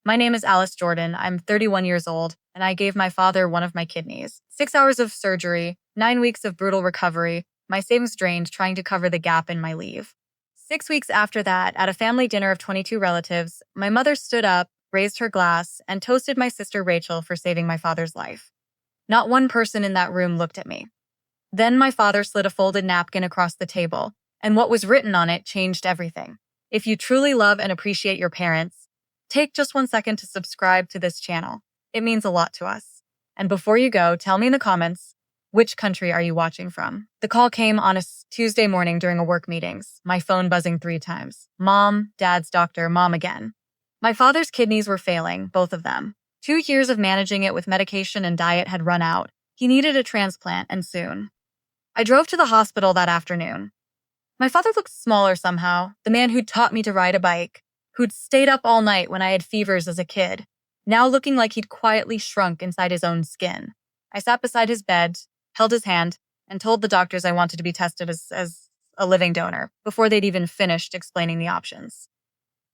My name is Alice Jordan. I'm 31 years old, and I gave my father one of my kidneys. 6 hours of surgery, 9 weeks of brutal recovery, my savings drained trying to cover the gap in my leave. 6 weeks after that, at a family dinner of 22 relatives, my mother stood up, raised her glass, and toasted my sister Rachel for saving my father's life. Not one person in that room looked at me. Then my father slid a folded napkin across the table, and what was written on it changed everything. If you truly love and appreciate your parents, take just 1 second to subscribe to this channel. It means a lot to us. And before you go, tell me in the comments, which country are you watching from? The call came on a Tuesday morning during a work meetings, my phone buzzing 3 times. Mom, Dad's doctor, Mom again. My father's kidneys were failing, both of them. 2 years of managing it with medication and diet had run out. He needed a transplant, and soon. I drove to the hospital that afternoon. My father looked smaller somehow, the man who'd taught me to ride a bike, who'd stayed up all night when I had fevers as a kid, now looking like he'd quietly shrunk inside his own skin. I sat beside his bed, held his hand, and told the doctors I wanted to be tested as a living donor before they'd even finished explaining the options.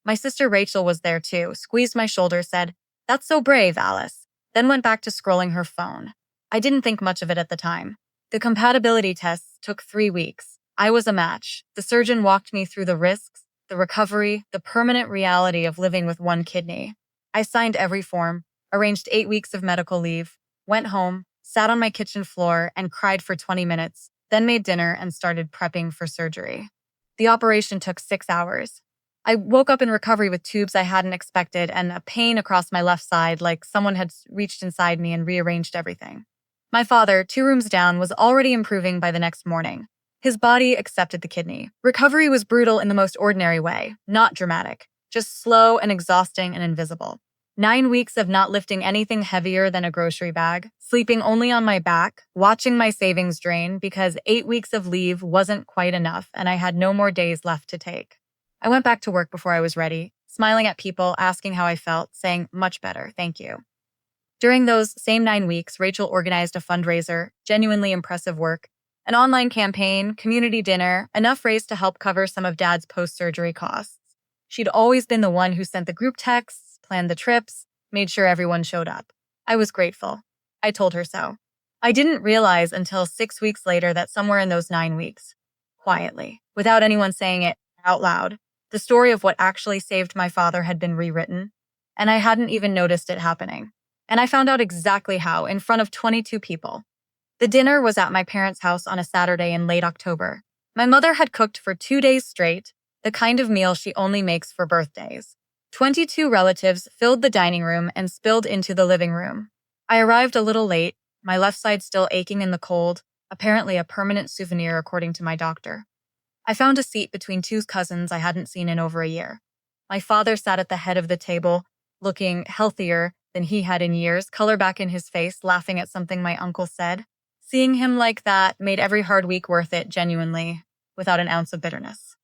My sister Rachel was there too, squeezed my shoulder, said, "That's so brave, Alice," then went back to scrolling her phone. I didn't think much of it at the time. The compatibility tests took 3 weeks. I was a match. The surgeon walked me through the risks, the recovery, the permanent reality of living with one kidney. I signed every form, arranged 8 weeks of medical leave, went home, sat on my kitchen floor, and cried for 20 minutes, then made dinner and started prepping for surgery. The operation took 6 hours. I woke up in recovery with tubes I hadn't expected and a pain across my left side like someone had reached inside me and rearranged everything. My father, 2 rooms down, was already improving by the next morning. His body accepted the kidney. Recovery was brutal in the most ordinary way, not dramatic, just slow and exhausting and invisible. 9 weeks of not lifting anything heavier than a grocery bag, sleeping only on my back, watching my savings drain because 8 weeks of leave wasn't quite enough and I had no more days left to take. I went back to work before I was ready, smiling at people, asking how I felt, saying, "Much better, thank you." During those same 9 weeks, Rachel organized a fundraiser, genuinely impressive work, an online campaign, community dinner, enough raised to help cover some of Dad's post-surgery costs. She'd always been the one who sent the group texts, planned the trips, made sure everyone showed up. I was grateful. I told her so. I didn't realize until 6 weeks later that somewhere in those 9 weeks, quietly, without anyone saying it out loud, the story of what actually saved my father had been rewritten, and I hadn't even noticed it happening. And I found out exactly how, in front of 22 people. The dinner was at my parents' house on a Saturday in late October. My mother had cooked for 2 days straight, the kind of meal she only makes for birthdays. 22 relatives filled the dining room and spilled into the living room. I arrived a little late, my left side still aching in the cold, apparently a permanent souvenir according to my doctor. I found a seat between 2 cousins I hadn't seen in over a year. My father sat at the head of the table, looking healthier than he had in years, color back in his face, laughing at something my uncle said. Seeing him like that made every hard week worth it, genuinely, without an ounce of bitterness.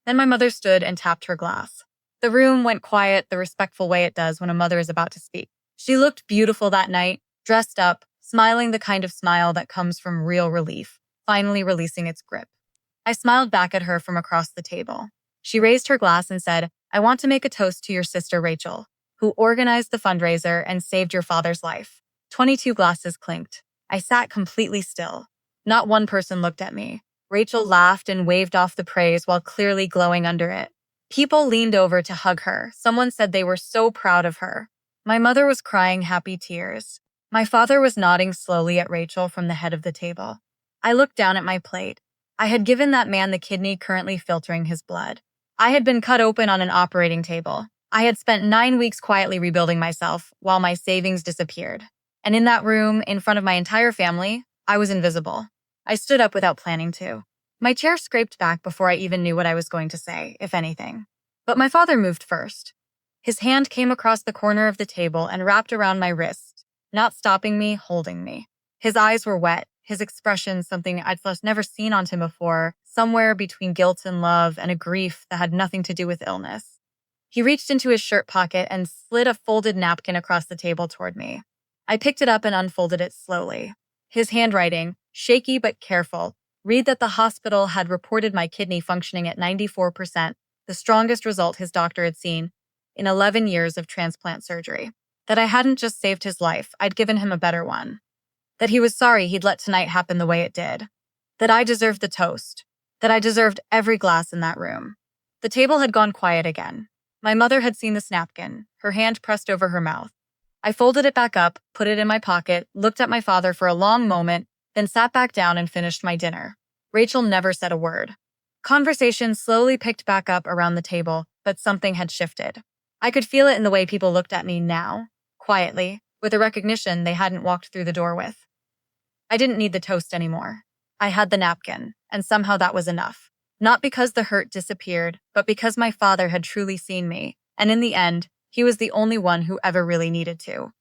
Then my mother stood and tapped her glass. The room went quiet the respectful way it does when a mother is about to speak. She looked beautiful that night, dressed up, smiling the kind of smile that comes from real relief, finally releasing its grip. I smiled back at her from across the table. She raised her glass and said, "I want to make a toast to your sister Rachel, who organized the fundraiser and saved your father's life." 22 glasses clinked. I sat completely still. Not one person looked at me. Rachel laughed and waved off the praise while clearly glowing under it. People leaned over to hug her. Someone said they were so proud of her. My mother was crying happy tears. My father was nodding slowly at Rachel from the head of the table. I looked down at my plate. I had given that man the kidney currently filtering his blood. I had been cut open on an operating table. I had spent 9 weeks quietly rebuilding myself while my savings disappeared. And in that room, in front of my entire family, I was invisible. I stood up without planning to. My chair scraped back before I even knew what I was going to say, if anything. But my father moved first. His hand came across the corner of the table and wrapped around my wrist, not stopping me, holding me. His eyes were wet, his expression something I'd never seen on him before, somewhere between guilt and love and a grief that had nothing to do with illness. He reached into his shirt pocket and slid a folded napkin across the table toward me. I picked it up and unfolded it slowly. His handwriting, shaky but careful, read that the hospital had reported my kidney functioning at 94%, the strongest result his doctor had seen, in 11 years of transplant surgery. That I hadn't just saved his life, I'd given him a better one. That he was sorry he'd let tonight happen the way it did. That I deserved the toast. That I deserved every glass in that room. The table had gone quiet again. My mother had seen this napkin, her hand pressed over her mouth. I folded it back up, put it in my pocket, looked at my father for a long moment, then sat back down and finished my dinner. Rachel never said a word. Conversation slowly picked back up around the table, but something had shifted. I could feel it in the way people looked at me now, quietly, with a recognition they hadn't walked through the door with. I didn't need the toast anymore. I had the napkin, and somehow that was enough. Not because the hurt disappeared, but because my father had truly seen me, and in the end, he was the only one who ever really needed to.